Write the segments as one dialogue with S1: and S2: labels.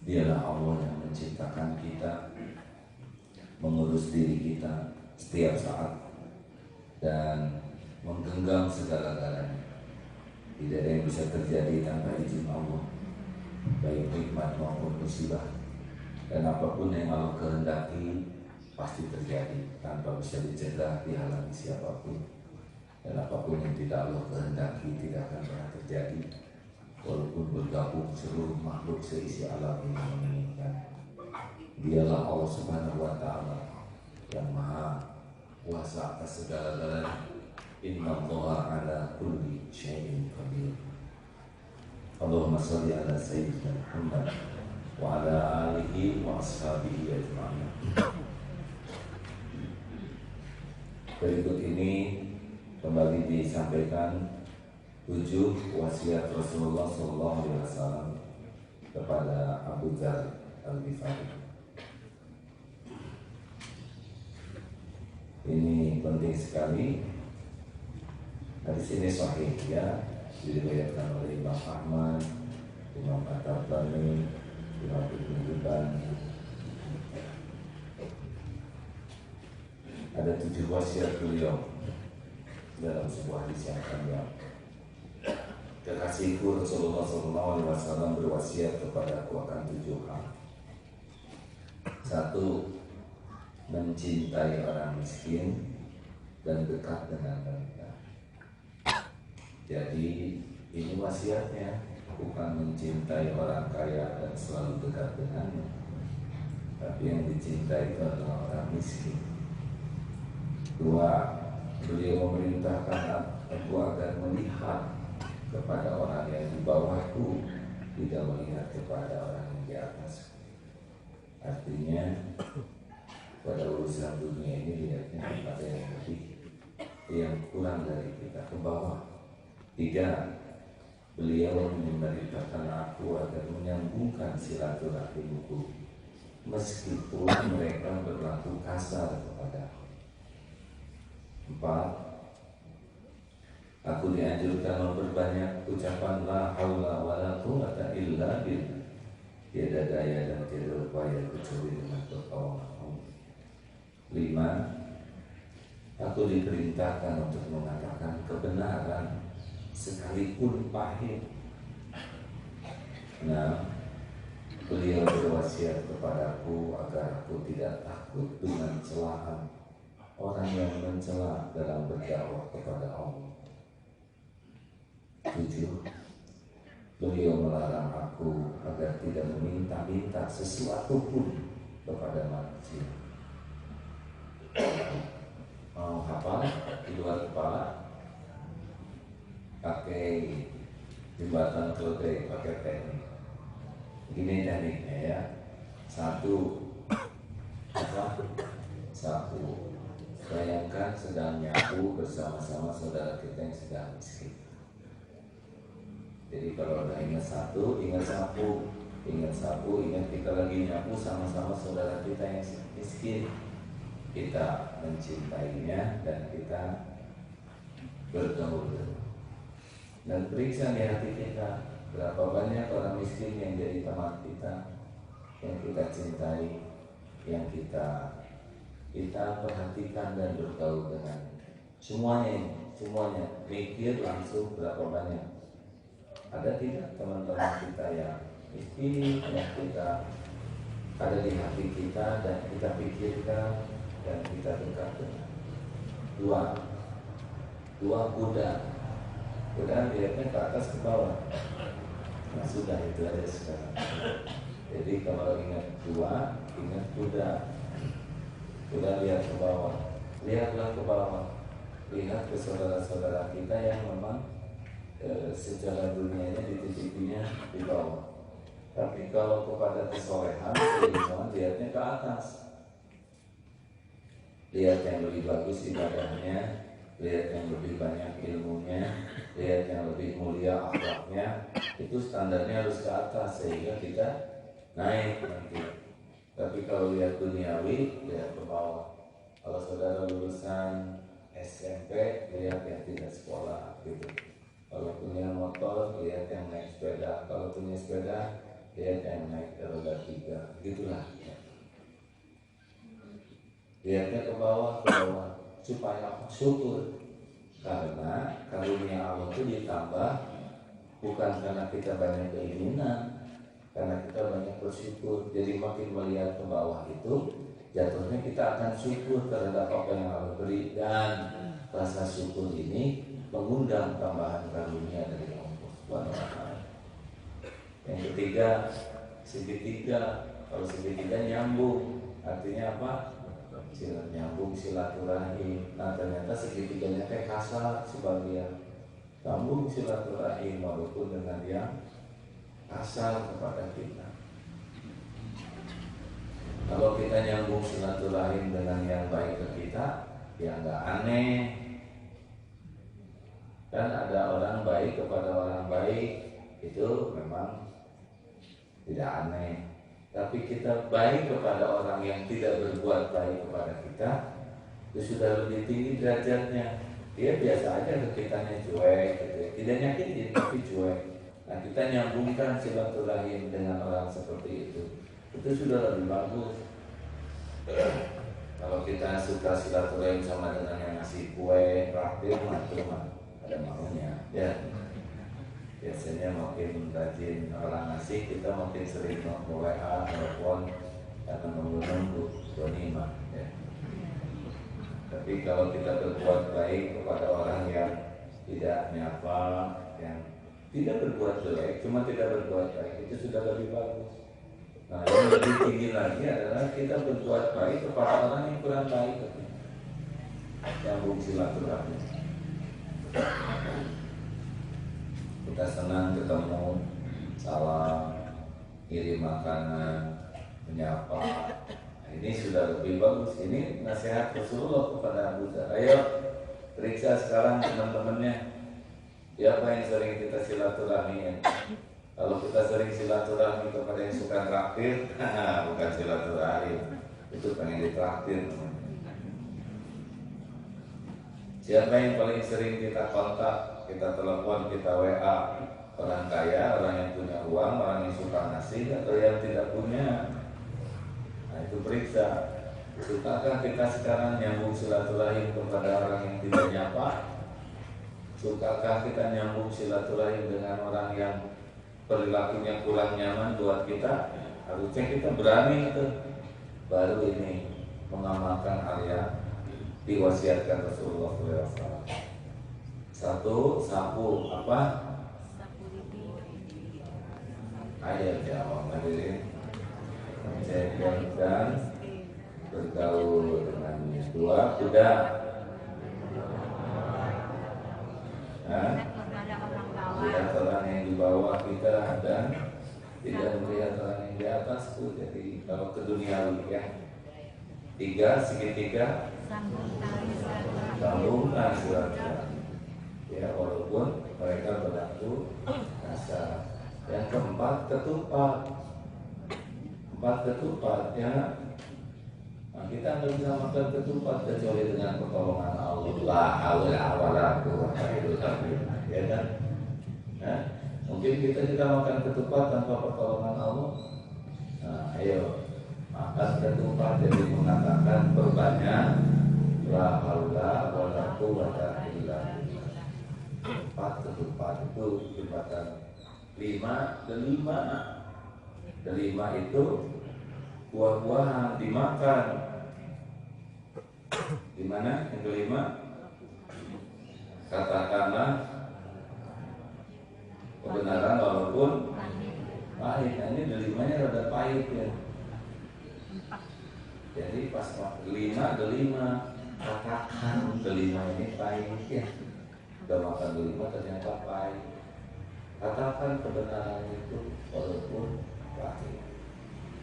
S1: Dialah Allah yang menciptakan kita, mengurus diri kita setiap saat, dan menggenggam segala-galanya. Tidak ada yang bisa terjadi tanpa izin Allah, baik nikmat maupun musibah. Dan apapun yang Allah kehendaki pasti terjadi tanpa bisa dicegah, dihalangi siapapun. Dan apapun yang tidak Allah kehendaki tidak akan pernah terjadi, walaupun bergabung seluruh makhluk seisi alam ini menginginkan. Dialah Allah Subhanahu wa Ta'ala yang maha kuasa atas segala-galanya. Innallaha ala kulli syai'in qadir. Allahumma shalli ala sayyidina Muhammad wa ala alihi wa ashabihi ajma'in. Berikut ini kembali disampaikan 7 wasiat Rasulullah SAW kepada Abu Dzar Al-Ghifari. Ini penting sekali. Hadis ini sahih, ya, diriwayatkan oleh Imam Ahmad, Imam At-Tabrani, Imam Ibnu Hibban. Ada 7 wasiat beliau dalam sebuah hadis yang panjang. Kekasihku Rasulullah SAW berwasiat kepadaku akan 7 hal. 1. Mencintai orang miskin dan dekat dengan mereka. Jadi ini wasiatnya, bukan mencintai orang kaya dan selalu dekat dengannya, tapi yang dicintai itu adalah orang miskin. 2. Beliau memerintahkan aku agar melihat kepada orang yang di bawahku, tidak melihat kepada orang yang di atas. Artinya pada urusan dunia ini lihatnya kepada yang lebih, yang kurang dari kita, ke bawah. 3. Beliau memerintahkan aku agar menyambungkan silaturahimku meskipun mereka berlaku kasar kepada. 4. Aku dianjurkan memperbanyak ucapan la haula wala quwwata illa billah. Tiada daya dan tiada upaya kecuali dengan pertolongan Allah. 5. Aku diperintahkan untuk mengatakan kebenaran sekalipun pahit. 6. Beliau berwasiat kepadaku agar aku tidak takut dengan celaan orang yang mencela dalam berdakwah kepada Allah. 7. Beliau melarang aku agar tidak meminta-minta sesuatu pun kepada manusia. Mau hafal di luar kepala? Pakai jembatan keledai, pakai teknik. Begini tekniknya, ya. 1. Bayangkan sedang nyapu bersama-sama saudara kita yang sedang miskin. Jadi kalau udah ingat 1, ingat sapu. Ingat sapu, ingat kita lagi nyapu sama-sama saudara kita yang miskin. Kita mencintainya dan kita bergaul. Dan periksa di hati kita, berapa banyak orang miskin yang jadi teman kita, yang kita cintai, yang kita perhatikan dan bergaul dengan. Semuanya mikir langsung berapa banyak. Ada tidak teman-teman kita yang miskin, yang kita ada di hati kita dan kita pikirkan dan kita dekat dengan. 2. Kuda lihatnya ke atas ke bawah. Nah sudah, itu aja sekarang. Jadi kalau ingat 2, ingat kuda. Kuda lihat ke bawah. Lihatlah ke bawah. Lihat ke saudara-saudara kita yang memang secara dunianya dititipinya di bawah. Tapi kalau kepada kesolehan, keimanan, lihatnya ke atas. Lihat yang lebih bagus ibadahnya, lihat yang lebih banyak ilmunya, lihat yang lebih mulia akhlaknya. Itu standarnya harus ke atas sehingga kita naik nanti. Tapi kalau lihat duniawi, lihat ke bawah. Kalau saudara lulusan SMP, lihat yang tidak sekolah gitu. Kalau punya motor, lihat yang naik sepeda. Kalau punya sepeda, dia yang naik ke roda 3, gitulah. Lihatnya ke bawah, supaya apa? Syukur. Karena karunia Allah itu ditambah bukan karena kita banyak keinginan, karena kita banyak bersyukur. Jadi makin melihat ke bawah itu, jatuhnya kita akan syukur terhadap apa yang Allah beri, dan rasa syukur ini mengundang tambahan karunia dari Allah Subhanahu wa Ta'ala. Yang ketiga, segitiga. Kalau segitiga nyambung, artinya apa? Nyambung silaturahim. Nah ternyata segitiganya kayak kasar sebagian. Nyambung silaturahim walaupun dengan yang kasar kepada kita. Kalau kita nyambung silaturahim dengan yang baik ke kita, ya nggak aneh. Dan ada orang baik kepada orang baik, itu memang tidak aneh. Tapi kita baik kepada orang yang tidak berbuat baik kepada kita, itu sudah lebih tinggi derajatnya. Dia biasa aja ke kitanya cuek, gitu. Tidak nyakitin tapi cuek. Nah kita nyambungkan silaturahim dengan orang seperti itu sudah lebih bagus. Kalau kita suka silaturahim sama dengan yang ngasih kue, traktir, itu mah ada maunya, ya. Biasanya makin rajin orang ngasih, kita makin sering WA, telepon, karena menunggu ghanimah, ya. Tapi kalau kita berbuat baik kepada orang yang tidak nyapa, yang tidak berbuat jelek, cuma tidak berbuat baik, itu sudah lebih bagus. Nah yang lebih tinggi lagi adalah kita berbuat baik kepada orang yang kurang baik, nyambung silaturahmi. Kita senang ketemu, salam, kirim makanan, menyapa. Nah, ini sudah lebih bagus. Ini nasihat Rasulullah kepada Abu Dzar. Ayo periksa sekarang teman-temannya, siapa yang sering kita silaturahmi. Kalau kita sering silaturahmi kepada yang suka traktir, bukan silaturahim, itu pengen ditraktir. Siapa yang paling sering kita kontak, kita telepon, kita WA? Orang kaya, orang yang punya uang, orang yang suka ngasih, atau yang tidak punya? Nah itu periksa. Sukakah kita sekarang nyambung silaturahim kepada orang yang tidak nyapa? Sukakah kita nyambung silaturahim dengan orang yang perilakunya kurang nyaman buat kita? Harusnya kita berani itu. Baru ini mengamalkan hal yang diwasiatkan Rasulullah SAW. Satu, sapu apa? Ayo jawab hadirin. Menjaga dan bergaul dengannya. Dua, kuda. Melihat orang yang di bawah kita dan tidak melihat orang yang di atas tuh. Jadi kalau ke dunia ya. Tiga, segitiga. Sambungkan silaturahmi. Ya walaupun mereka berlaku kasar. Yang keempat, ketupat. Empat ketupat ya. Nah, kita nggak bisa makan ketupat kecuali dengan pertolongan Allah. La haula wala quwwata illa billah. Ya kan? Nah, mungkin kita makan ketupat tanpa pertolongan Allah. Nah, ayo makan ketupat, jadi mengatakan perbanyak la haula wala quwwata illa billah. Empat ketupat itu jembatan. Delima itu buah-buahan dimakan. Di mana yang kelima? Katakanlah kebenaran walaupun pahit. Nah, ini delimanya rada pahit ya. Jadi pas delima katakan delima ini pahit ya. Udah makan delima ternyata pahit. Katakan kebenaran itu walaupun pahit.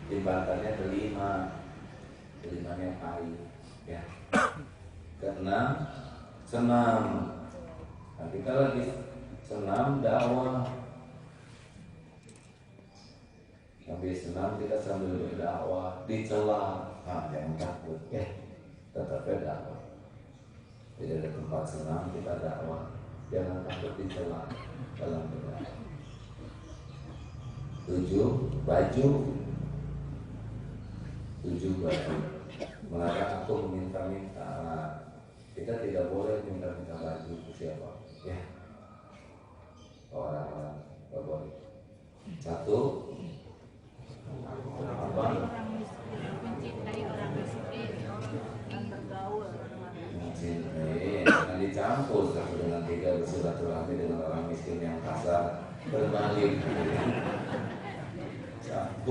S1: Timbangannya delimanya pahit ya. Keenam, senam. Nah, kita lagi senam dakwah. Sambil senam kita sambil berdakwah, dicela. Nah, jangan takut ya. Tetap dakwah. Jadi ada tempat senam kita dakwah. Jangan takut dicela dalam berdakwah. 7 baju, melarang aku meminta-minta. Nah, kita tidak boleh minta-minta baju ke siapa, ya, orang-orang tidak boleh. 1, apa?
S2: Mencintai orang miskin, orang bergaul.
S1: Mencintai, jangan dicampur 1 dengan 3 bersilaturahmi dengan orang miskin yang kasar, berbalik. 1,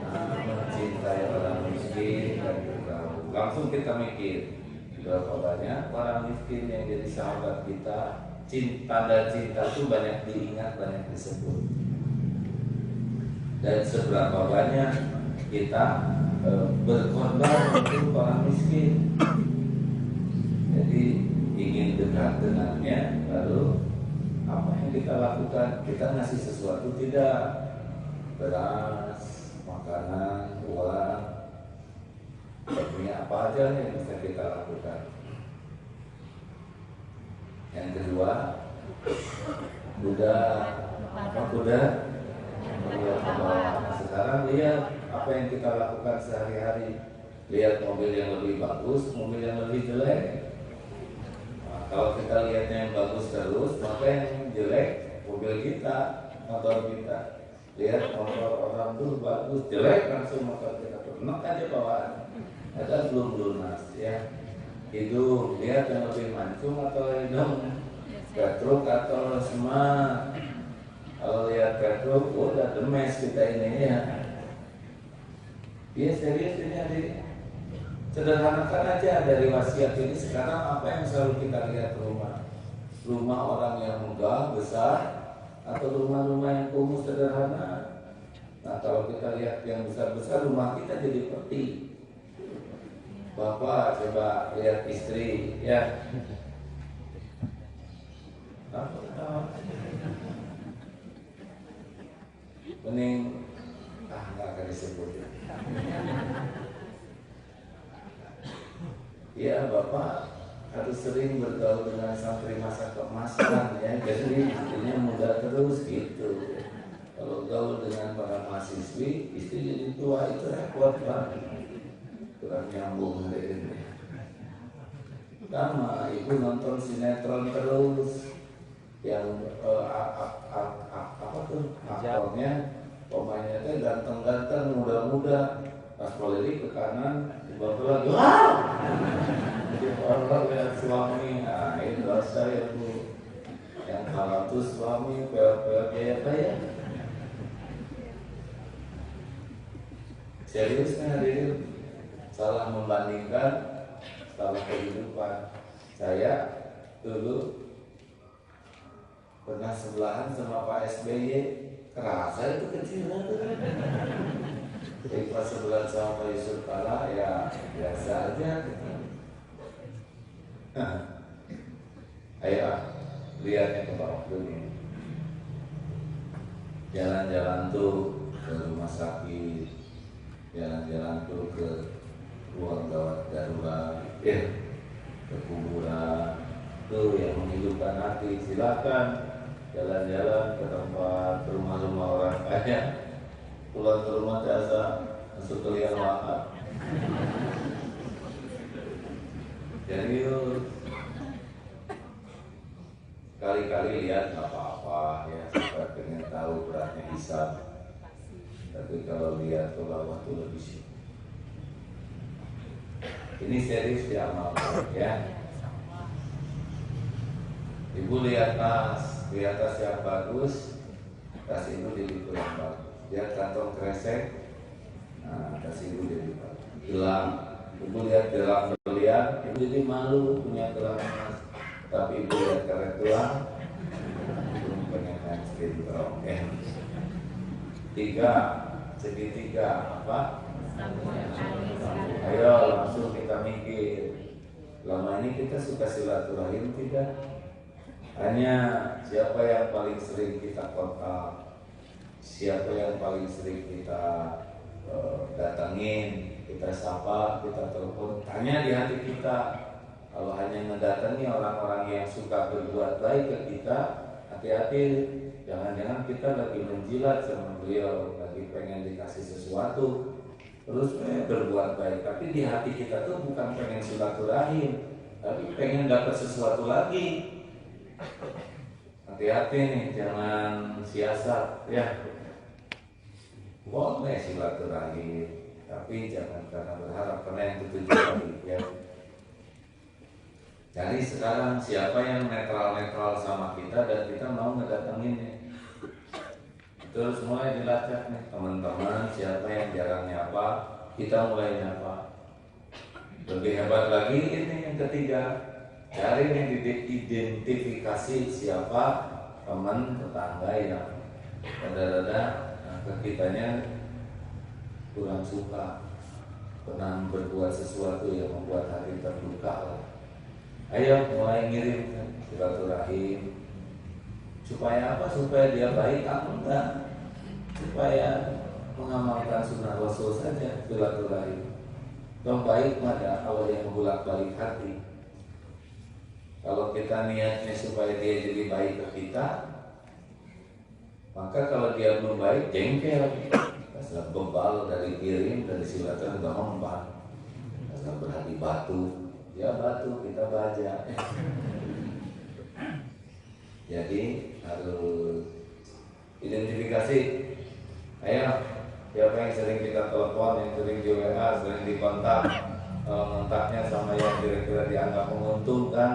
S1: mencintai orang miskin dan bergaul. Langsung kita mikir berapa banyak orang miskin yang jadi sahabat kita. Tanda cinta itu banyak diingat, banyak disebut. Dan seberapa banyak kita berkorban untuk orang miskin. Jadi ingin dekat dengannya, lalu apa yang kita lakukan? Kita ngasih sesuatu tidak? Beras, makanan, uang, punya apa aja yang bisa kita lakukan. Yang kedua, kuda. Sekarang lihat apa yang kita lakukan sehari-hari. Lihat mobil yang lebih bagus, mobil yang lebih jelek. Nah, kalau kita lihatnya yang bagus terus, maka yang jelek mobil kita, motor kita. Lihat motor orang tuh bagus, jelek langsung motor kita. Enak aja bawaan. Ada belum lunas, ya. Hidung, lihat yang lebih mancung atau hidung Petruk atau semak. Kalau lihat Petruk, udah demes kita ini, ya. Dia serius ini adik. Sederhanakan aja dari wasiat ini. Sekarang apa yang selalu kita lihat rumah? Rumah orang yang megah, besar, atau rumah-rumah yang kumuh sederhana. Nah, kalau kita lihat yang besar-besar, rumah kita jadi peti. Bapak coba lihat istri, ya. Mending nggak akan disebut. Ya, Bapak harus sering bergaul dengan santri masa keemasan, ya. Jadi istrinya muda terus gitu. Kalau gaul dengan para mahasiswi, istri jadi tua itu repot banget. Kurang nyambung hari ini. Sama ibu nonton sinetron terus, yang apa tuh aktornya, pemainnya tuh ganteng-ganteng, muda-muda. Pas politik ke kanan, tiba-tiba wah, jadi orang lihat suami, nah itu dosa ya bu. Yang kalau tuh suami pel-pel kayak apa ya? Seriusnya hadirin. Salah membandingkan, salah kehidupan. Saya dulu pernah sebelahan sama Pak SBY, kerasa itu kecilnya tuh. Jadi pas sebelahan sama Pak Yusuf Kala, ya biasa aja. Ayo lihatnya ke bawah dulu. Jalan-jalan tuh ke rumah sakit, jalan-jalan tuh ke ruang gawat darurat, ke kuburan, tuh yang menghidupkan hati. Silakan jalan-jalan ke tempat rumah-rumah orang kaya, pulang ke rumah biasa masuk ke liang lahat. Jadi kali-kali lihat nggak apa-apa, ya, supaya pengen tahu beratnya hisab. Tapi kalau lihat ke bawah tuh lebih sih. Ini serius diamalkan, ya. Ibu lihat tas, di atas yang bagus, tas ibu jadi kurang bagus. Lihat kantong kresek, nah tas ibu jadi bagus. Gelang, ibu lihat gelang berlian, ibu jadi malu punya gelang emas. Tapi ibu lihat karet tulang, ibu pengen main skate-rock, ya. 3, segitiga apa? Ayo langsung kita mikir. Lama ini kita suka silaturahim tidak? Hanya siapa yang paling sering kita kontak, siapa yang paling sering kita datangin, kita sapa, kita telepon. Tanya di hati kita. Kalau hanya mendatangi orang-orang yang suka berbuat baik ke kita, hati-hati, jangan-jangan kita lagi menjilat sama beliau, lagi pengen dikasih sesuatu, terus berbuat baik, tapi di hati kita tuh bukan pengen silaturahim, tapi pengen dapat sesuatu lagi. Hati-hati nih, jangan siasat ya. Boleh silaturahim, tapi jangan karena berharap, karena yang ketujuh tadi ya. Jadi sekarang siapa yang netral-netral sama kita dan kita mau ngedatanginnya. Terus mulai dilacak nih teman-teman, siapa yang jarang nyapa, kita mulai nyapa. Lebih hebat lagi ini yang ketiga, cari yang identifikasi siapa teman tetangga yang rada-rada ke kitanya kurang suka, pernah berbuat sesuatu yang membuat hati terluka lah. Ayo mulai ngirim silaturahim. Supaya apa? Supaya dia baik atau enggak? Supaya mengamalkan sunnah Rasul saja silaturahim. Yang baik pada Allah yang membolak-balik hati. Kalau kita niatnya supaya dia jadi baik ke kita, maka kalau dia belum baik, jengkel. Asal bebal dari kirim, dari silaturahim udah mempan. Asal berhati batu, ya batu kita baca. Jadi harus identifikasi. Ayo, siapa yang sering kita telepon, yang sering di WA, sering dikontak, kontaknya sama yang kira-kira dianggap menguntungkan,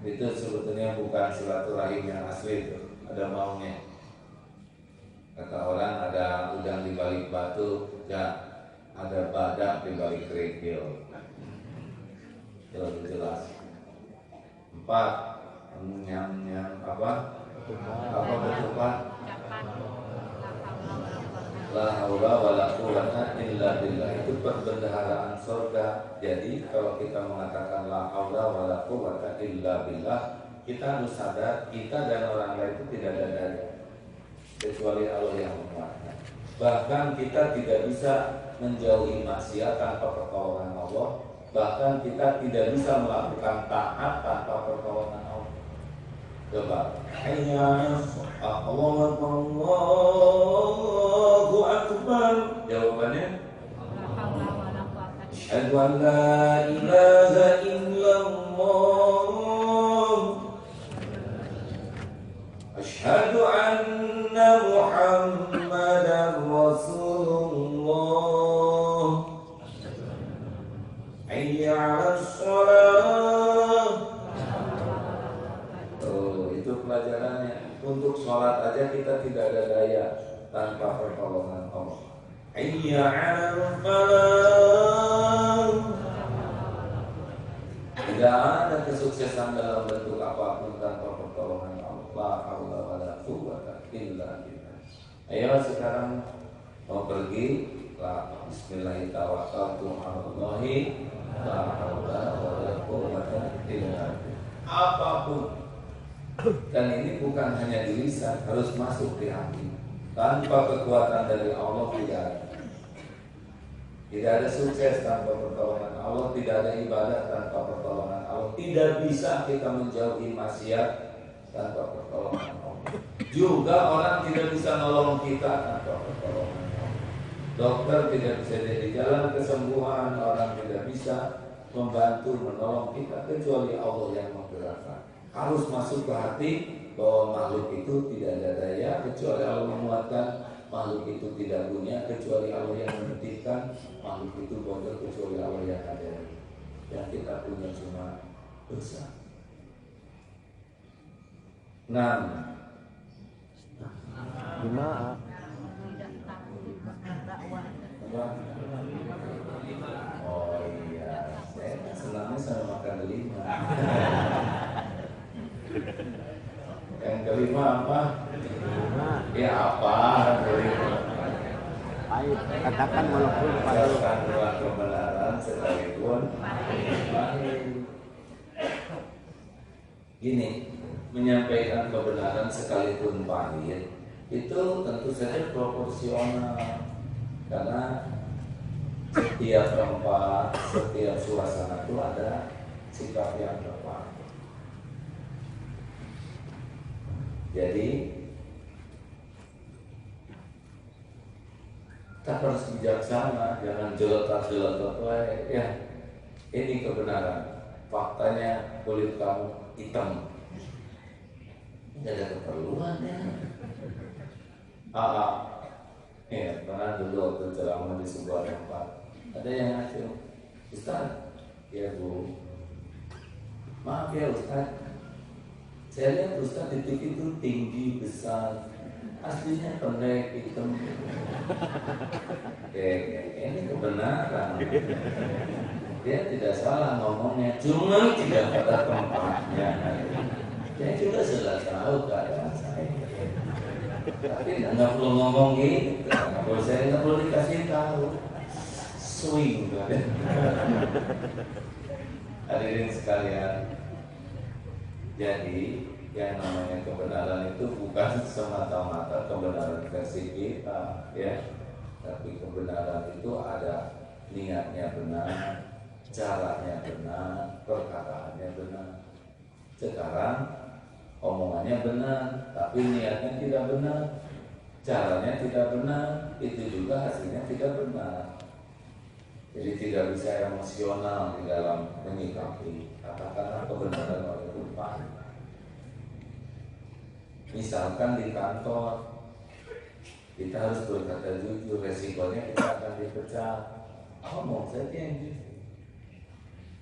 S1: itu sebetulnya bukan silaturahim yang asli itu. Ada maunya. Kata orang ada udang di balik batu, ya ada badak di balik kerikil. Itu lebih jelas. 4. Yang apa ketupat? La haula wala quwwata illa billah. Itu perbendaharaan surga. Jadi kalau kita mengatakan la haula wala quwwata illa billah, kita harus sadar kita dan orang lain itu tidak ada daya kecuali Allah yang menguatkan. Bahkan kita tidak bisa menjauhi maksiat tanpa pertolongan Allah. Bahkan kita tidak bisa melakukan taat tanpa pertolongan Allah. Coba, Allahu Akbar. Jawabannya, Asyhadu an la ilaha illallah, Asyhadu anna Muhammadan Rasulullah, Hayya 'alas shalah. Pelajarannya, untuk sholat aja kita tidak ada daya tanpa pertolongan Allah. Hayya 'alal falah. Tidak ada kesuksesan dalam bentuk apapun tanpa pertolongan Allah. La haula wala quwwata illa billah. Ayo sekarang mau pergi, la bismillahirrahmanirrahim. La haula wala quwwata illa billah. Apapun. Dan ini bukan hanya di lisan, harus masuk di hati. Tanpa kekuatan dari Allah tidak ada. Tidak ada sukses tanpa pertolongan Allah, tidak ada ibadah tanpa pertolongan Allah. Tidak bisa kita menjauhi maksiat tanpa pertolongan Allah. Juga orang tidak bisa nolong kita tanpa pertolongan Allah. Dokter tidak bisa jadi jalan kesembuhan, orang tidak bisa membantu menolong kita kecuali Allah yang menggerakkan. Harus masuk ke hati bahwa makhluk itu tidak ada daya kecuali Allah menguatkan, makhluk itu tidak punya kecuali Allah yang menetapkan, makhluk itu bodoh kecuali Allah yang ada. Yang kita punya cuma dosa. 6.
S3: Lima.
S1: Oh iya, saya senangnya sama makan 5. Yang kelima apa? Ya apa?
S3: Baik, katakan walaupun pahit.
S1: Kandungan kebenaran sekalipun pahit. Gini, menyampaikan kebenaran sekalipun pahit itu tentu saja proporsional, karena setiap tempat, setiap suasana itu ada sikap yang tepat. Jadi Kita harus bijaksana, jangan jelotot-jelotot. Ya, ini kebenaran. Faktanya kulit kamu hitam, nggak ada keperluannya. Ya, pernah dulu waktu ceramah di sebuah tempat, ada yang ngaco, Ustaz, ya Bu, maaf ya Ustaz, saya lihat Ustaz di TV itu tinggi, besar, aslinya pendek, hitam. Ini kebenaran. Dia tidak salah ngomongnya, cuma tidak pada tempatnya. Saya juga sudah tahu keadaan saya, tapi nggak perlu ngomong gitu. Kalau saya nggak perlu dikasih tahu, swing kan. Hadirin sekalian, jadi yang namanya kebenaran itu bukan semata-mata kebenaran versi kita, ya, tapi kebenaran itu ada niatnya benar, caranya benar, perkataannya benar. Sekarang omongannya benar, tapi niatnya tidak benar, caranya tidak benar, itu juga hasilnya tidak benar. Jadi tidak bisa emosional di dalam menyikapi katakanlah kebenaran oleh umpan. Misalkan di kantor, kita harus berkata jujur, resikonya kita akan dipecat. Ngomong saja yang jujur.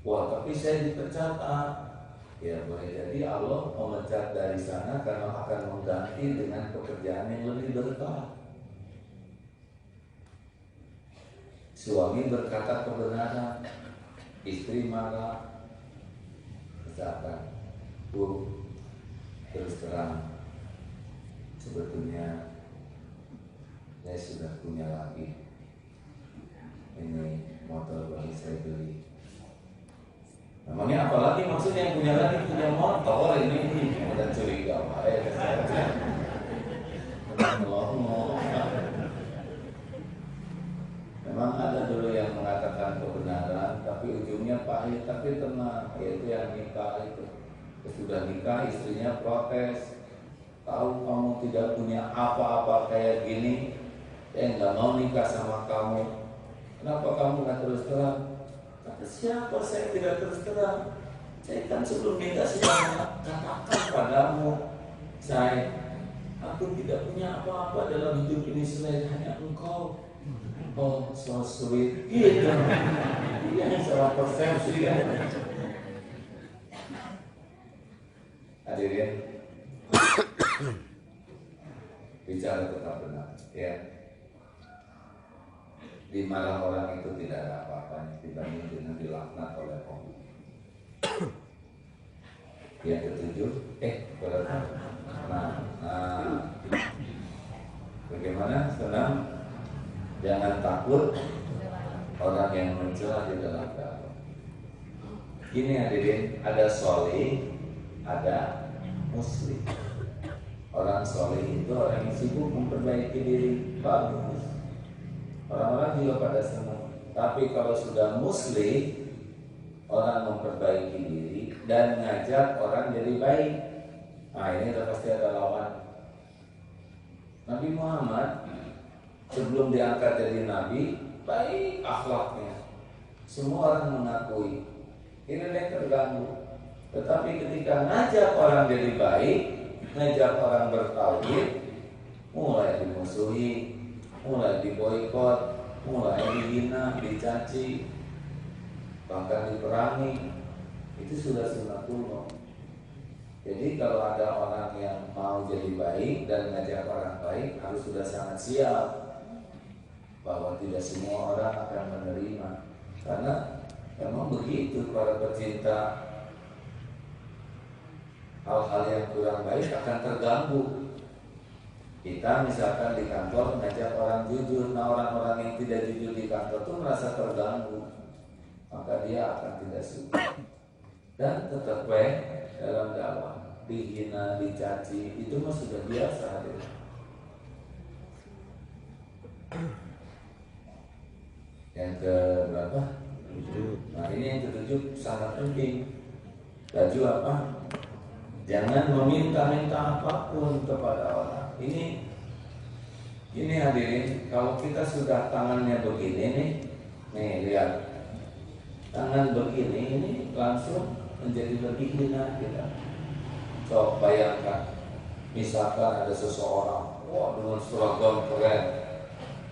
S1: Wah, tapi saya dipecat. Ya boleh jadi Allah memecat dari sana karena akan mengganti dengan pekerjaan yang lebih berkah. Suami berkata kebenaran, istri marah. Misalkan, Bu, terus terang, sebetulnya saya sudah punya lagi. Ini motor baru saya beli. Namanya apalagi maksudnya yang punya lagi punya motor ini ada curiga baik. Memang ada dulu yang mengatakan kebenaran, tapi ujungnya pahit. Tapi tenang, yaitu yang nikah itu. Sudah nikah, istrinya protes. Tahu kamu tidak punya apa-apa kayak gini, saya nggak mau nikah sama kamu. Kenapa kamu nggak terus terang? Kata siapa saya tidak terus terang? Saya kan sebelum nikah sudah katakan padamu, aku tidak punya apa-apa dalam hidup ini selain hanya engkau. Oh, so sweet. Gitu. Iya, salah persepsi kan. Hadirin, bicara tetap benar, ya. Dimarah orang itu tidak ada apa-apanya dibanding dengan dilaknat oleh Allah. Yang ketujuh, bagaimana? Senang, jangan takut orang yang mencela di dalam dakwah. Gini hadirin, ada sholih, ada muslim. Orang sholih itu orang yang sibuk memperbaiki diri, bagus. Orang-orang juga pada senang. Tapi kalau sudah muslim, orang memperbaiki diri dan ngajak orang jadi baik. Nah ini udah pasti ada lawan. Nabi Muhammad sebelum diangkat jadi nabi, baik akhlaknya. Semua orang mengakui. Ini yang terganggu. Tetapi ketika ngajak orang jadi baik, ngajak orang bertauhid, mulai dimusuhi, mulai diboikot, mulai dihina, dicaci, bahkan diperangi. Itu sudah sunnatullah. Jadi kalau ada orang yang mau jadi baik dan ngajak orang baik, harus sudah sangat siap bahwa tidak semua orang akan menerima. Karena memang begitu, para pecinta hal-hal yang kurang baik akan terganggu. Kita misalkan di kantor ngajak orang jujur, nah orang-orang yang tidak jujur di kantor itu merasa terganggu, maka dia akan tidak suka dan tetap baik dalam dakwah, dihina, dicaci, itu mah sudah biasa. Yang ke berapa? Nah ini yang ketujuh sangat penting. Baju apa? Jangan meminta-minta apapun kepada orang. Ini Ini hadirin, kalau kita sudah tangannya begini nih lihat, tangan begini ini langsung menjadi lebih hina kita. Coba bayangkan, misalkan ada seseorang, wah dengan seragam keren,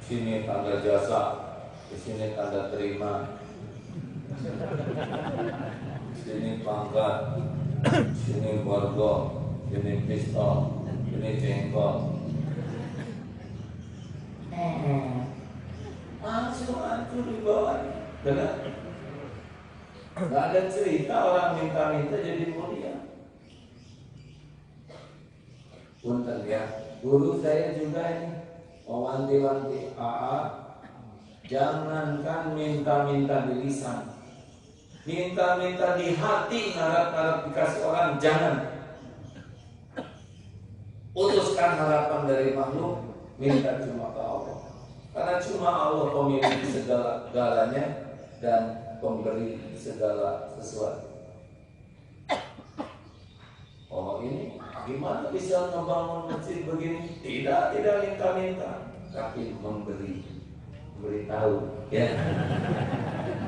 S1: sini tanda jasa, di sini tanda terima, sini pangkat, sini borgol, sini pistol, sini jengkol. Langsung hancur di bawahnya. Benar? Gak ada cerita orang minta-minta jadi mulia. Punten ya, guru saya juga ini mewanti-wanti jangankan minta-minta di lisan, minta-minta di hati, ngarap-ngarap dikasih orang, jangan. Putuskan harapan dari makhluk, minta cuma ke Allah. Karena cuma Allah pemilik segala-galanya dan pemberi segala sesuatu. Oh ini gimana bisa membangun masjid begini? Tidak minta-minta, tapi memberitahu. Ya.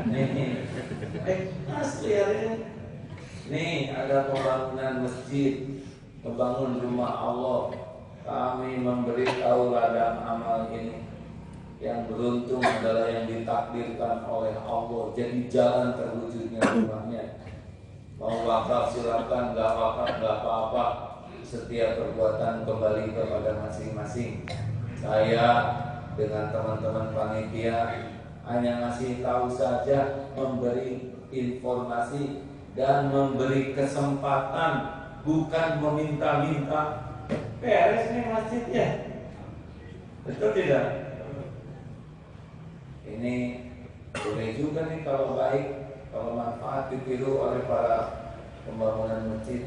S1: Nih, asli hari ini. Nih ada pembangunan masjid, membangun rumah Allah. Kami memberitahu ladang amal ini. Yang beruntung adalah yang ditakdirkan oleh Allah, jadi jalan terwujudnya rumahnya. Mau wakaf silakan, nggak wakaf nggak apa-apa. Setiap perbuatan kembali kepada masing-masing. Saya dengan teman-teman panitia hanya ngasih tahu saja, memberi informasi dan memberi kesempatan, bukan meminta-minta. Beres nih masjidnya, betul tidak? Ini boleh juga nih kalau baik, kalau manfaat ditiru oleh para pembangunan masjid.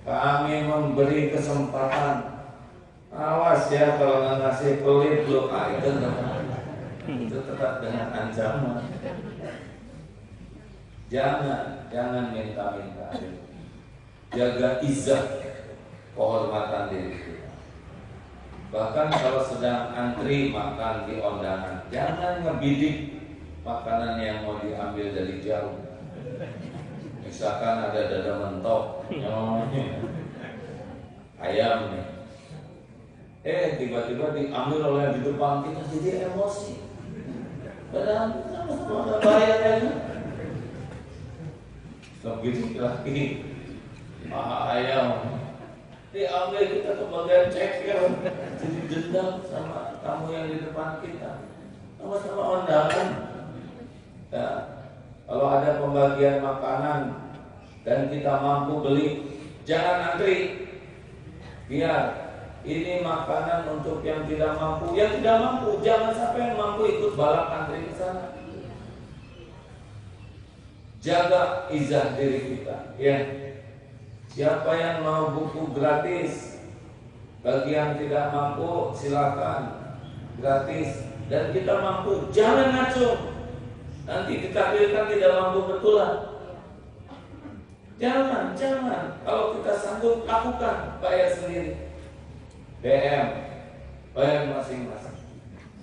S1: Kami memberi kesempatan. Awas ya kalau nggak ngasih pelit lu, itu tetap dengan ancaman. Jangan minta-minta. Jaga izzah, kehormatan diri kita. Bahkan kalau sedang antri makan di undangan, jangan ngebidik makanan yang mau diambil dari jauh. Misalkan ada dada mentok, ayam nih, tiba-tiba diambil oleh yang di depan kita, jadi emosi. Padahal sama-sama ada bayar ya. Begitu lagi, ayam diambil kita ke bagian ceker, jadi dendam sama tamu yang di depan kita. Sama-sama undangan. Ya, kalau ada pembagian makanan dan kita mampu beli, jangan antri. Biar ini makanan untuk yang tidak mampu. Yang tidak mampu, jangan sampai yang mampu ikut balap antri ke sana. Jaga izzah diri kita. Ya. Siapa yang mau buku gratis, bagi yang tidak mampu silakan gratis. Dan kita mampu, jangan ngacung. Nanti ditakdirkan tidak mampu betulan. Jangan. Kalau kita sanggup, lakukan, bayar sendiri. BM, bayar masing-masing.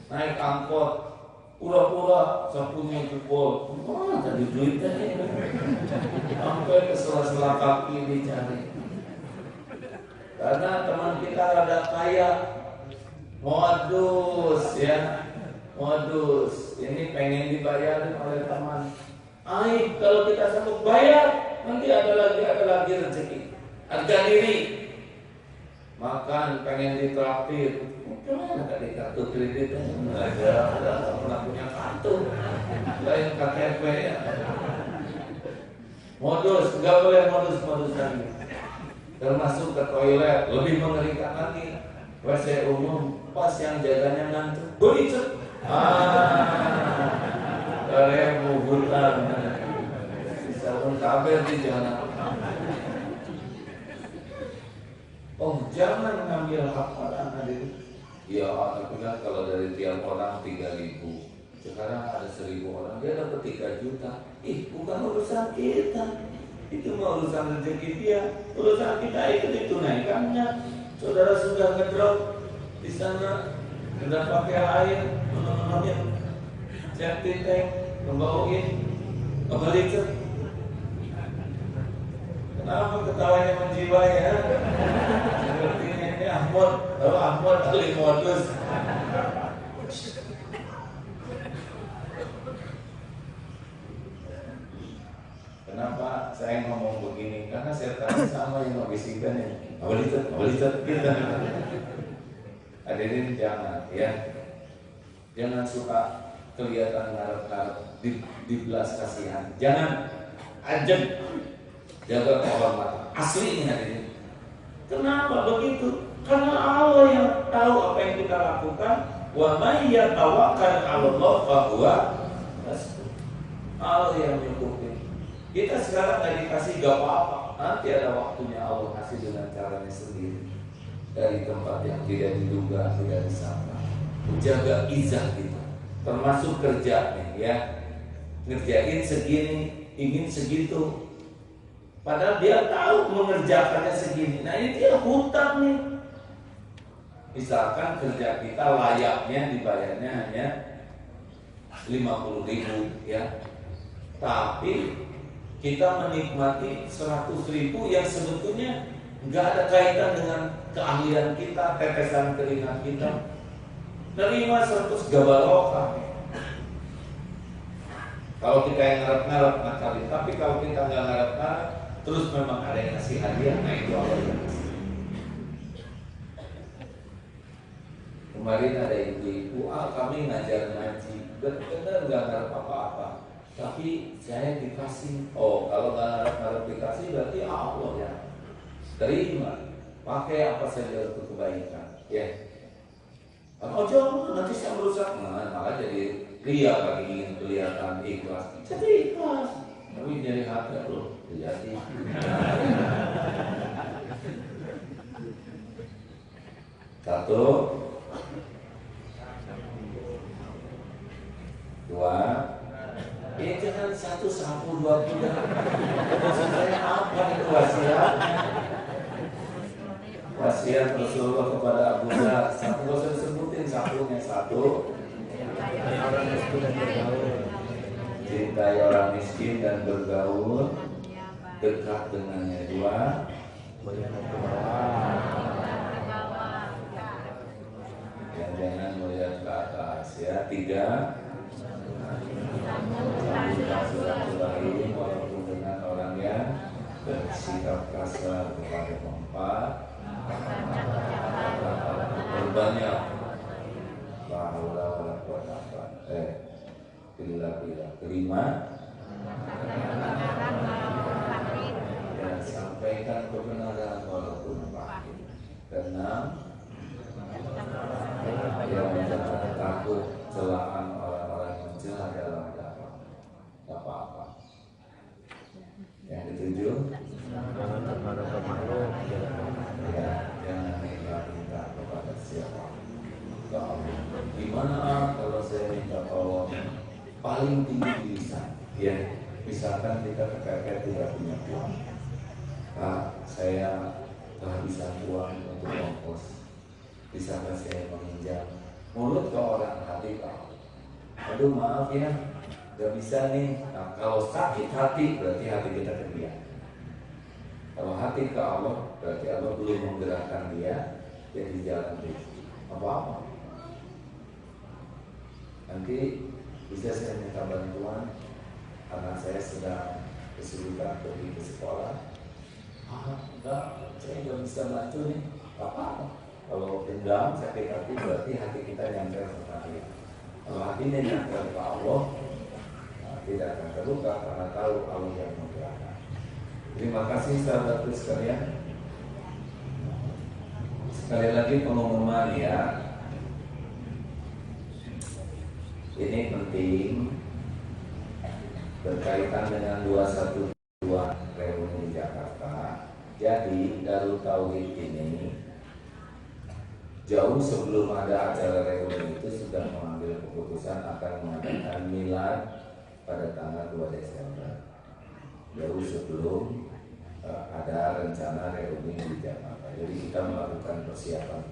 S1: Naik angkot, pura-pura sapunya jempol, jadi duitnya sampai ke sela-sela kaki dicari. Karena teman kita rada kaya, modus ya, modus. Ini pengen dibayarin oleh teman. Aib kalau kita sanggup bayar, nanti ada lagi rezeki. Harga diri, makan pengen ditraktir. Gimana tadi kartu kreditnya? Nggak pernah punya kartu. Lain KTP ya. Modus, nggak boleh modus lagi. Termasuk ke toilet, lebih mengerikan lagi. WC umum, pas yang jaganya ngantuk, bericet. Dari hutang. Sisa pun kabar di jalan. Oh, jangan ngambil hak orang hadir. Ya, tapi kan kalau dari tiap orang 3.000, sekarang ada 1.000 orang, dia dapat 3 juta. Bukan urusan kita, itu mah urusan rezeki dia. Urusan kita itu ditunaikannya. Saudara sudah ngedrop di sana sudah pakai air, septic tank, membawain kembali ke. Kenapa ketawanya menjiwai ya? Seperti ini Ahmad, lalu Ahmad ahli modus. Kenapa saya ngomong begini? Karena saya tahu sama yang membisikkan ya. Awalitat, gitu. Hadirin jangan ya, jangan suka kelihatan ngarep-ngarep di belas kasihan. Jangan ajak. Jaga kehormatan aslinya ini. Kenapa begitu? Karena Allah yang tahu apa yang kita lakukan. Wa may yatawakkal 'ala Allah fa huwa hasbuh. Allah yang menyukupin. Kita sekarang nggak dikasih gak apa-apa. Nanti ada waktunya Allah kasih dengan caranya sendiri. Dari tempat yang tidak diduga, tidak disangka. Jaga izah kita. Termasuk kerjanya ya. Ngerjain segini, ingin segitu. Padahal dia tahu mengerjakannya segini. Nah ini dia hutang nih. Misalkan kerja kita layaknya dibayarnya hanya 50.000 ya. Tapi kita menikmati 100.000 yang sebetulnya nggak ada kaitan dengan keahlian kita, tetesan keringat kita. Nerima 100 gabalokah. Kalau kita yang ngarep-ngarep ngakalin, tapi kalau kita nggak ngarep-ngarep terus memang ada yang kasih hadiah, nah itu Allah yang kasih. Kemarin ada ibu-ibu, kami ngajar ngaji, benar nggak ngarep apa-apa, tapi saya dikasih. Oh, kalau nggak ngarep dikasih berarti Allah ya. Terima, pakai apa saja untuk kebaikan, ya. Oh jangan, nanti saya merusak, malah jadi ria lagi ingin kelihatan ikhlas. Jadi ikhlas. Tapi dari hati loh, jadi. Satu, dua. Jangan satu sapu dua kuda. Maksud saya apa itu wasiatnya? Wasiat Rasulullah kepada Abu Dhar. Satu gak usah disebutin sapunya. Satu, cintai orang miskin dan bergaul dekat dengannya. Dua, yang jangan melihat ke atas ya. Tiga, silaturahim walaupun dengan orang yang bersikap kasar kepada. Empat, berbanyak bila. Kelima, ya, sampaikan kebenaran walaupun pahit. Keenam, ya, jangan takut celaan orang-orang yang mencela dalam dakwah. Gak apa-apa. Yang ketujuh,
S3: Jangan terhadap makhluk.
S1: ya, jangan minta kepada siapa. Gimana kalau saya minta tolong paling tinggi di lisan, ya, misalkan kita terkait tidak punya uang, saya kehabisan uang untuk ongkos, bisakah saya meminjam? Mulut ke orang, hati ke Allah. Aduh maaf ya, gak bisa nih. Nah, kalau sakit hati berarti hati kita ke dia. Kalau hati ke Allah berarti Allah belum menggerakkan dia jadi jalan rezeki. Apa-apa. Nanti bisa saya minta bantuan karena saya sedang kesulitan pergi ke sekolah. Enggak, saya nggak bisa bantu nih. Apa-apa. Kalau dendam, sakit hati berarti hati kita nyantel sama dia. Kalau hatinya nyantel ke Allah, tidak akan terluka karena tahu Allah yang menggerakkan. Terima kasih sahabatku sekalian. Sekali lagi pengumuman ya. Ini penting berkaitan dengan 212 reuni Jakarta. Jadi Darul Tauhid ini jauh sebelum ada acara reuni itu sudah mengambil keputusan akan mengadakan milad pada tanggal 2 Desember. Jauh sebelum ada rencana reuni di Jakarta. Jadi kita melakukan persiapan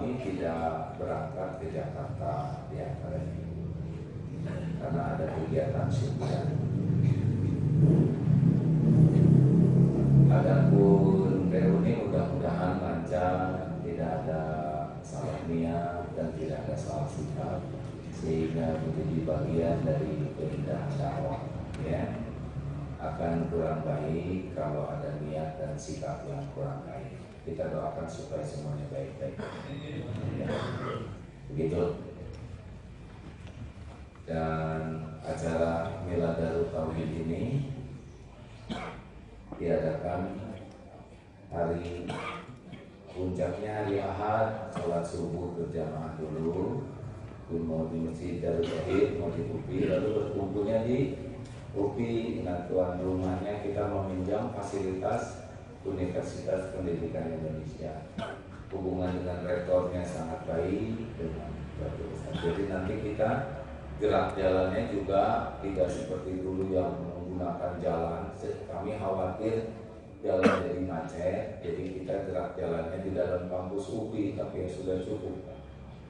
S1: kami tidak berangkat ke Jakarta di antaranya karena ada kegiatan syukuran. Adapun reuni mudah-mudahan lancar, tidak ada salah niat dan tidak ada salah sikap, sehingga menjadi bagian dari keindahan dakwah. Ya, akan kurang baik kalau ada niat dan sikap yang kurang baik. Kita doakan supaya semuanya baik-baik. Ya, begitu. Dan acara Miladarut Tauhid ini diadakan hari puncaknya hari Ahad, sholat subuh berjamaah dulu, mau di Masjid Darut Tauhid, mau di UPI, lalu berkumpulnya di UPI. Nah, tuan rumahnya kita meminjam fasilitas Universitas Pendidikan Indonesia. Hubungan dengan rektornya sangat baik dengan bagus. Jadi nanti kita gerak jalannya juga tidak seperti dulu yang menggunakan jalan. Kami khawatir jalan jadi macet, jadi kita gerak jalannya di dalam kampus UPI, tapi yang sudah cukup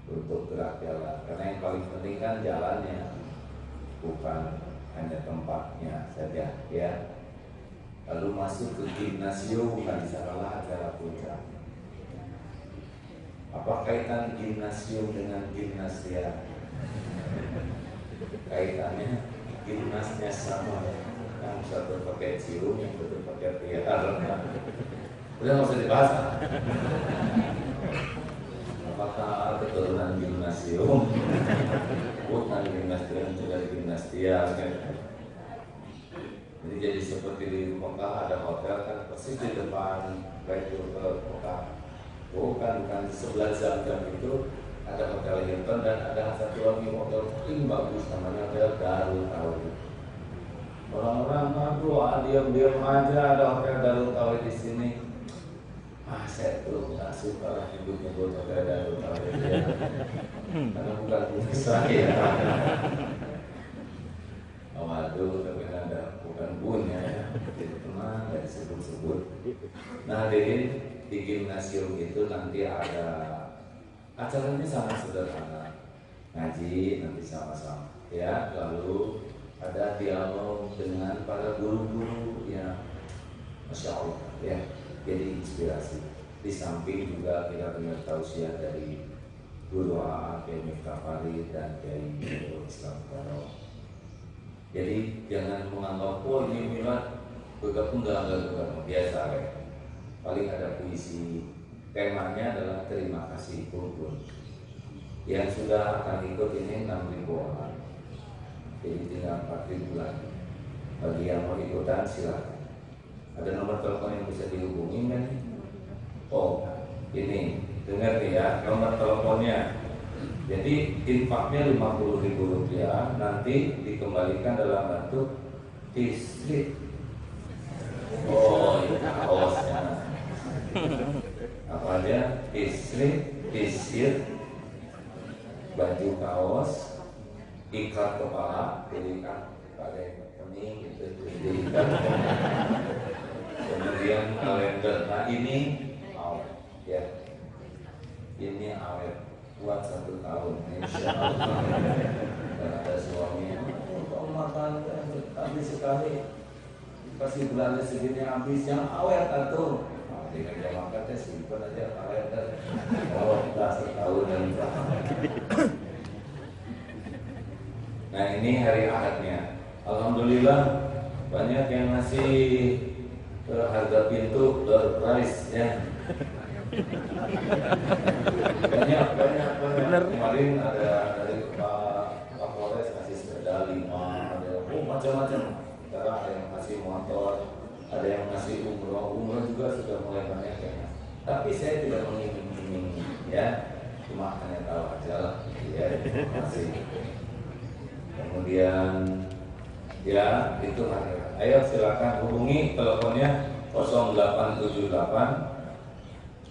S1: untuk gerak jalan. Karena yang paling penting kan jalannya, bukan hanya tempatnya saja, ya. Lalu masuk ke gimnasium, bukan salah acara puncak. Apa kaitan gimnasium dengan gimnasia? Kaitannya gimnasnya sama, yang satu pakai cium, yang satu pakai piar. Udah nggak usah dibahas. Apakah keturunan gimnasium? Bukan gimnasium, itu dari gimnasia. Jadi seperti di Mekah ada hotel kan persis di depan Baitul Mekah. Bukan di sebelah Zamzam itu ada hotel Hilton dan ada satu lagi hotel paling bagus namanya Hotel Darut Tauhid. Orang-orang aduh diam-diam aja ada Hotel Darut Tauhid di sini. Saya tuh nggak suka lah nyebut Hotel Darut Tauhid ya. Karena bukan punya saya. Waduh, tapi ada bukan punya ya. Jadi tenang, nggak disebut-sebut. Nah, di gimnasium itu nanti ada acaranya sangat sederhana, ngaji nanti sama-sama, ya. Lalu ada dialog dengan para guru-guru yang masya Allah, ya. Jadi inspirasi. Di samping juga kita dengar tausiah dari Guru AA, Kiai Miftah Farid dan Kiai Islam Karo. Jadi jangan menganggap ini milad bergabung dalam biasa ya. Paling ada puisi. Temanya adalah terima kasih pun. Yang sudah akan ikut ini 6.000 orang. Jadi tinggal 4.000 lagi. Bagi yang mau ikutan silakan. Ada nomor telepon yang bisa dihubungi kan? Oh, ini dengar nih ya nomor teleponnya. Jadi infaknya Rp50.000 nanti dikembalikan dalam bentuk distrik. Oh, ini kaosnya. Apa aja? Distrik, disir, baju kaos, ikat kepala, jadi kan pakai kening gitu, diikat. Kemudian kalender. Nah ini awet, ya. Ini awet. Buat 1 tahun, insya Allah. Dan ada suaminya, kamu makan habis sekali, pasti bulannya segini habis, yang awet atau di meja makan simpan aja awet kan. Kalau kita 1 tahun dan nah ini hari Ahadnya. Alhamdulillah banyak yang ngasih harga pintu door price ya. banyak kemarin ada dari Pak Kapolres kasih sepeda 5, ada macam-macam. Sekarang ada yang kasih motor, ada yang kasih umroh juga sudah mulai banyak ya. Tapi saya tidak mengiming-iming ya, cuma hanya tahu aja lah ya. Masih kemudian ya itu hari. Ayo silakan hubungi teleponnya 0878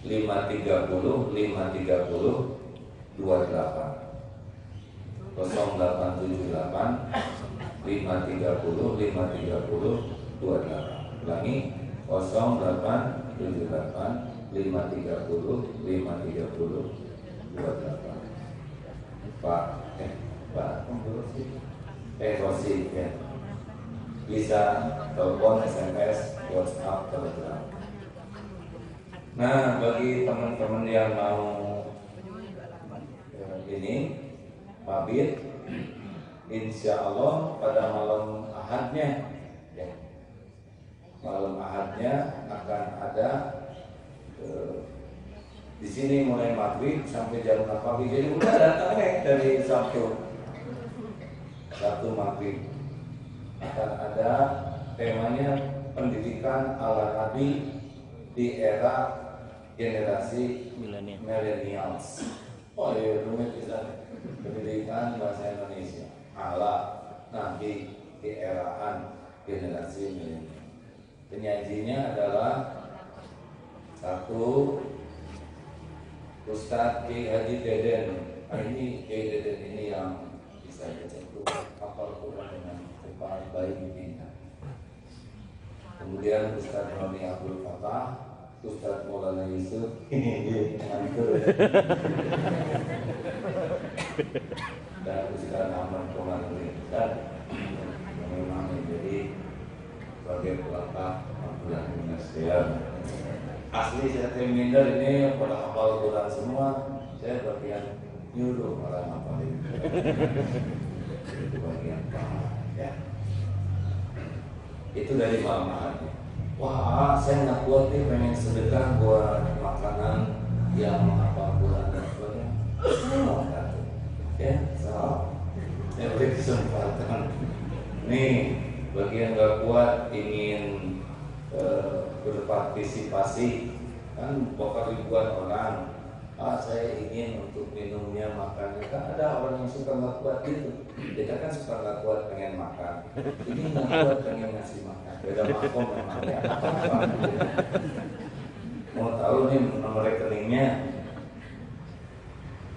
S1: 530 28 0878 530 530 28 ulangi 0878 530 530 Pak Rosi ya. Bisa telepon, SMS, WhatsApp, Telegram. Nah, bagi teman-teman yang mau ini mabit, insya Allah pada malam Ahadnya ya, malam Ahadnya akan ada di sini mulai maghrib sampai jam 4 pagi. Jadi udah datang dari Sabtu maghrib akan ada temanya pendidikan ala Nabi di era generasi millennials. Oh iya, rumit bisa pendidikan bahasa Indonesia ala Nabi di eraan generasi milenial. Penyajinya adalah satu Ustadz Ki Haji Deden. Ini Ki Deden ini yang bisa dicetuk hafal Quran dengan cepat, baik pintar. Kemudian Ustadz Roni Abdul Fatah, Ustadz Maulana Yusuf, dan Ustadz Ahmad Komarudin. Dan memang jadi sebagai pelengkap bulan Munasliyah. Asli saya tim minder ini pada hafal Quran semua, saya bagian nyuruh orang hafalin. Itu bagian ya. Itu dari malam hari. Wah, saya nggak kuat nih pengen sedekah buat makanan yang hafal Quran dan sebagainya. Ya, salah. Saya beri kesempatan. Nih, bagi yang nggak kuat ingin berpartisipasi, kan bakal ribuan orang. Saya ingin untuk minumnya, makannya. Kan ada orang yang suka nggak kuat gitu. Kita kan suka nggak kuat pengen makan. Ini nggak kuat pengen ngasih makan. Beda makom memangnya apa-apa. Mau tahu nih nomor rekeningnya?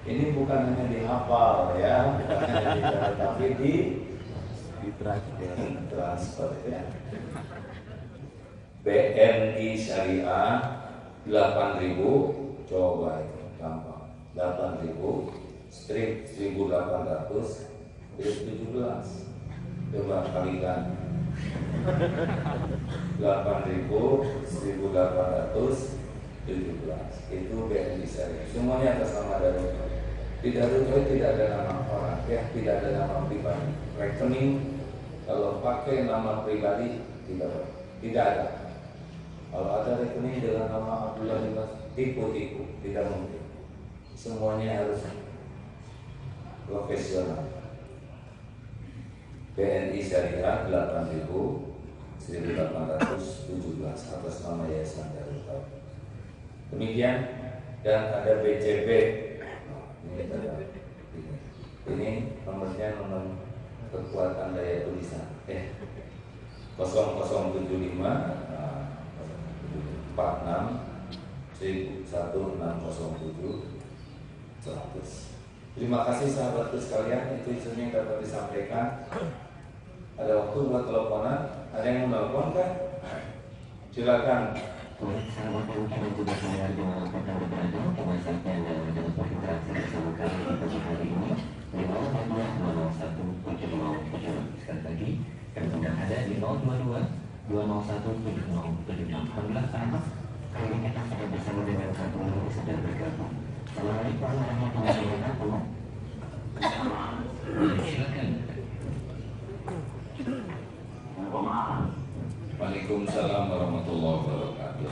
S1: Ini bukan hanya dihafal ya, bukan hanya dicatat, tapi di transfer ya. BNI Syariah 8.000, coba itu gampang. 8.000 strip 1.800 strip 17. Coba kalikan 8.000 1.817 itu BNI Syariah. Semuanya atas nama Darul Tauhid. Di Darul Tauhid tidak ada nama orang ya, tidak ada nama pribadi. Rekening kalau pakai nama pribadi tidak ada. Kalau ada rekening dengan nama Abdullah bin Mas, tipu-tipu, tidak mungkin. Semuanya harus profesional. BNI Syariah 8.000 1.817 atas nama Yayasan Darul Tauhid. Demikian, dan ada BCB. Ini nomornya nomor kekuatan daya tulisan 0075 46 1607 100. Terima kasih sahabatku sekalian, itu isunya yang dapat disampaikan. Ada waktu buat teleponan? Ada yang mau telepon kan? Silakan.
S4: Sahabat yang juga saya dimanapun Anda berada, kemasannya Anda dapat berinteraksi bersama kami di pagi hari ini di 0222 201 707. Sekali lagi, kami sedang ada di 022 201 707. Alhamdulillah sahabat, kali ini kita sudah bersama dengan satu orang yang sedang bergabung. Assalamualaikum warahmatullahi wabarakatuh. Silakan.
S1: Waalaikumsalam warahmatullahi wabarakatuh.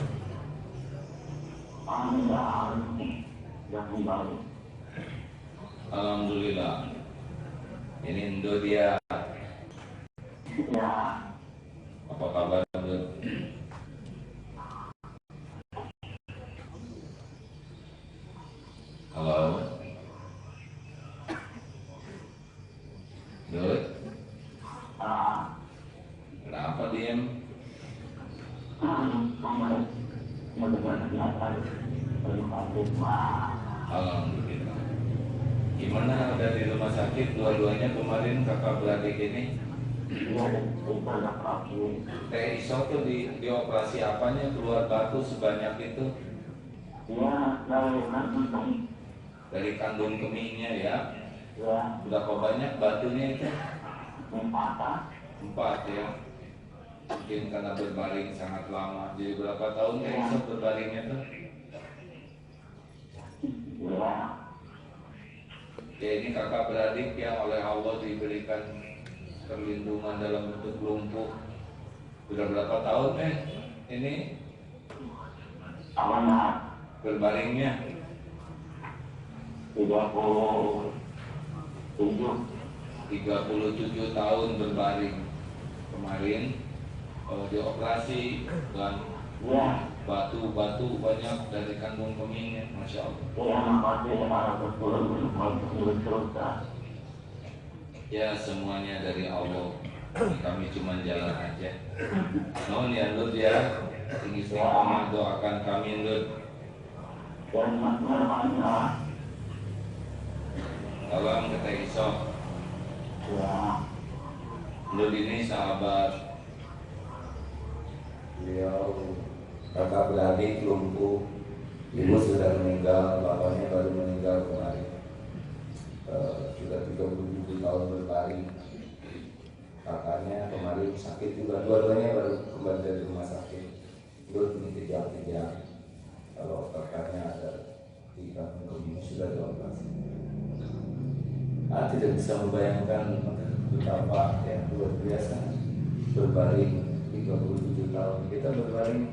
S1: Alhamdulillah. Ini Indo dia. Apa kabar Indo? Halo. Dut. Kenapa diem? Alhamdulillah. Gimana udah di rumah sakit dua-duanya kemarin kakak beradik ini? Teh Iso tuh dioperasi apanya keluar batu sebanyak itu? dari kandung kemihnya ya.
S4: Ya,
S1: Berapa banyak batunya itu?
S4: 4.
S1: 4 ya. Mungkin karena berbaring sangat lama. Jadi berapa tahun Kak Isok berbaringnya tuh?
S4: Ya,
S1: Ya ini kakak beradik yang oleh Allah diberikan perlindungan dalam bentuk lumpuh. Sudah berapa tahun ini
S4: awalnya
S1: berbaringnya? 37 tahun berbaring. Kemarin dioperasi dan
S4: ya,
S1: batu-batu banyak dari kandung kemihnya, masya Allah.
S4: yang makasih para betul
S1: Ya semuanya dari Allah. Kami cuma jalan aja. Mohon ya Lut ya, istiqomah doakan kami Lut.
S4: dan maknanya
S1: Salam ke Teh Isok.
S4: ya,
S1: Lut ini sahabat. Beliau kakak beradik lumpuh. Ibu sudah meninggal, bapaknya baru meninggal kemarin. Sudah 37 tahun berbaring. Kakaknya kemarin sakit juga, dua-duanya baru kembali dari rumah sakit. Lut ini kejang-kejang. Kalau kakaknya ada di kandung kemih sudah dioperasi. Tidak bisa membayangkan betapa yang luar biasa berbaring 37 tahun. Kita berbaring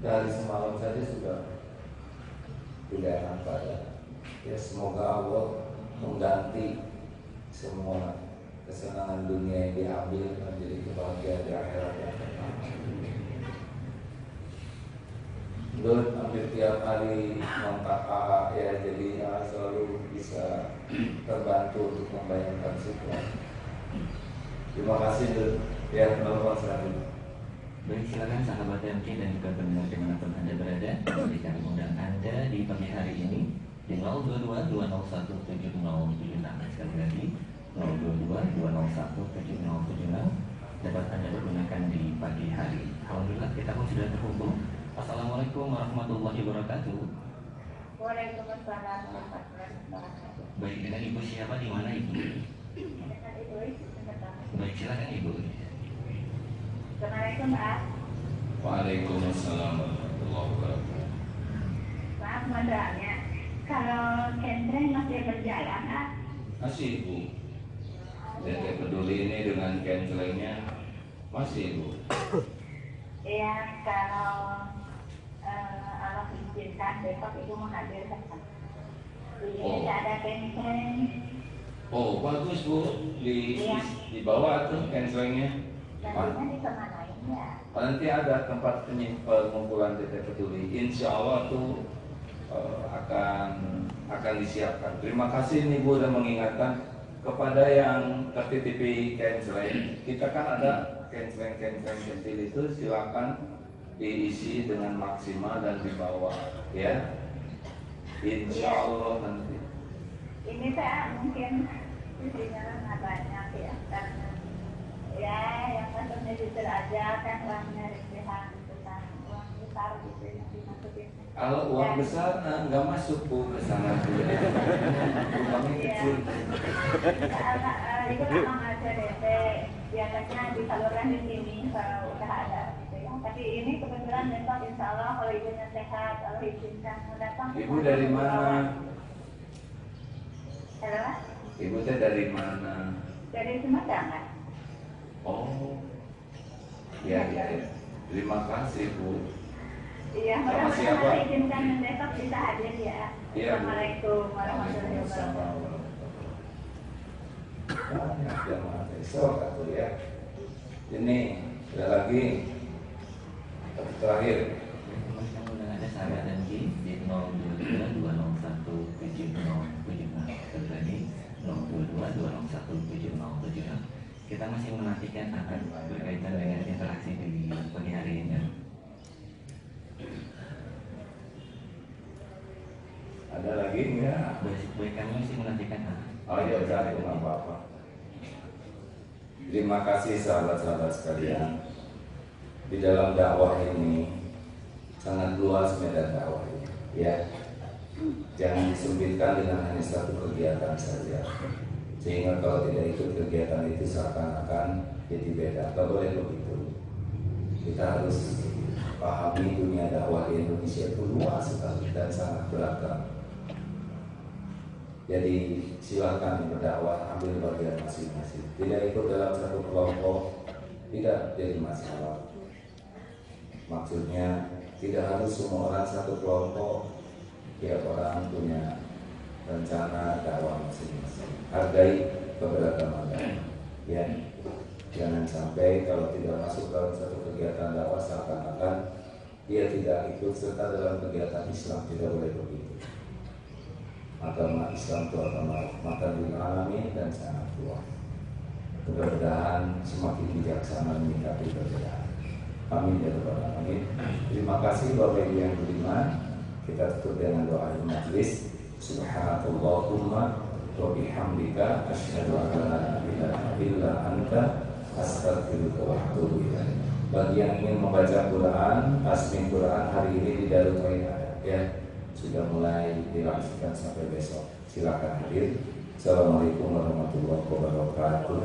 S1: dari semalam saja sudah tidak enak badan. Ya semoga Allah mengganti semua kesenangan dunia yang diambil menjadi kebahagiaan di akhirat yang tenang. Lut hampir tiap hari kontak AA ya, jadi selalu bisa terbantu untuk membayangkan situasi. Terima kasih Lut. Ya, telepon selanjutnya.
S4: Baik, silakan sahabat MK dan juga pendengar dimanapun Anda berada. Kami undang Anda di pagi hari ini di 022-201-7076. Sekali lagi 022-201-7076 dapat Anda gunakan di pagi hari. Alhamdulillah kita pun sudah terhubung. Assalamualaikum warahmatullahi wabarakatuh.
S2: Waalaikumsalam warahmatullahi wabarakatuh.
S4: Baik, dengan Ibu siapa, di mana Ibu?
S2: Dengan Ibu
S4: Baik, silakan Ibu.
S2: Assalamualaikum Pak.
S1: Waalaikumsalam warahmatullahi wabarakatuh.
S2: Maaf modalnya. Kalau camping masih berjalan
S1: Masih Ibu. Dede peduli ini dengan cancelingnya masih Ibu.
S2: Iya, kalau Allah izinkan besok Ibu menghadirkan. Ini ada camping.
S1: Oh bagus Bu, di bawah tuh cancelingnya.
S2: Nantinya dikemanain ya?
S1: Nanti ada tempat pengumpulan Dede peduli. Insya Allah tuh akan disiapkan. Terima kasih nih Bu udah mengingatkan kepada yang tertitipi canceling. Kita kan ada canceling kecil itu, silakan diisi dengan maksimal dan dibawa ya. Insya Allah nanti.
S2: Ini saya mungkin isinya nggak banyak ya, karena ya yang maksudnya jujur aja kan uangnya rintihan gitu kan, uang besar gitu yang dimasukin.
S1: Kalau uang besar nggak masuk Bu ke sana. Uangnya kecil.
S2: Itu memang ada DP, biasanya disalurkan di sini kalau udah ada gitu ya. Tapi ini kebetulan besok insya Allah kalau ibunya sehat, kalau izinkan mau datang.
S1: Ibu dari mana?
S2: Halo?
S1: Ibu teh dari mana?
S2: Dari Sumedang kan?
S1: Oh, ya. Terima kasih Bu.
S2: Iya,
S1: Sama
S2: mudah-mudahan
S1: siapa?
S2: kalau izinkan besok bisa hadir ya.
S1: Iya, Bu.
S2: Assalamualaikum warahmatullahi wabarakatuh.
S1: Banyak jamaah besok atau ya. Ini ada lagi terakhir.
S4: Undang Anda sahabat MK di 022-201-7076. Sekali lagi 022-201-7076. Kita masih menantikan akan berkaitan dengan interaksi di pagi hari ini.
S1: Ada lagi enggak?
S4: Baik, kami masih menantikan.
S1: Oh ya udah, itu nggak apa-apa. Terima kasih sahabat-sahabat sekalian. Di dalam dakwah ini sangat luas medan dakwah ini, ya. Jangan disempitkan dengan hanya satu kegiatan saja, sehingga kalau tidak ikut kegiatan itu seakan-akan jadi beda. Tidak boleh begitu. Kita harus pahami dunia dakwah di Indonesia itu luas sekali dan sangat beragam. Jadi silakan berdakwah, ambil bagian masing-masing. Tidak ikut dalam satu kelompok tidak jadi masalah. Maksudnya tidak harus semua orang satu kelompok. Tiap orang punya rencana dakwah masing-masing. Hargai keberagaman dakwah. Ya, jangan sampai kalau tidak masuk dalam satu kegiatan dakwah seakan-akan dia tidak ikut serta dalam kegiatan Islam. Tidak boleh begitu. Agama Islam itu agama rahmatan lil alamin dan sangat luas. Mudah-mudahan semakin bijaksana menyikapi perbedaan. Amin ya rabbal alamin. Terima kasih Bapak Ibu yang beriman. Kita tutup dengan doa majlis. Subhanallahumma wa bihamdika asyhadu an la ilaha illa anta astaghfiruka wa atubu ilaik. Bagi yang ingin membaca Quran, tasbih Quran hari ini di Darul Hidayah ya, sudah mulai dilangsungkan sampai besok. Silakan hadir. Assalamualaikum warahmatullahi wabarakatuh.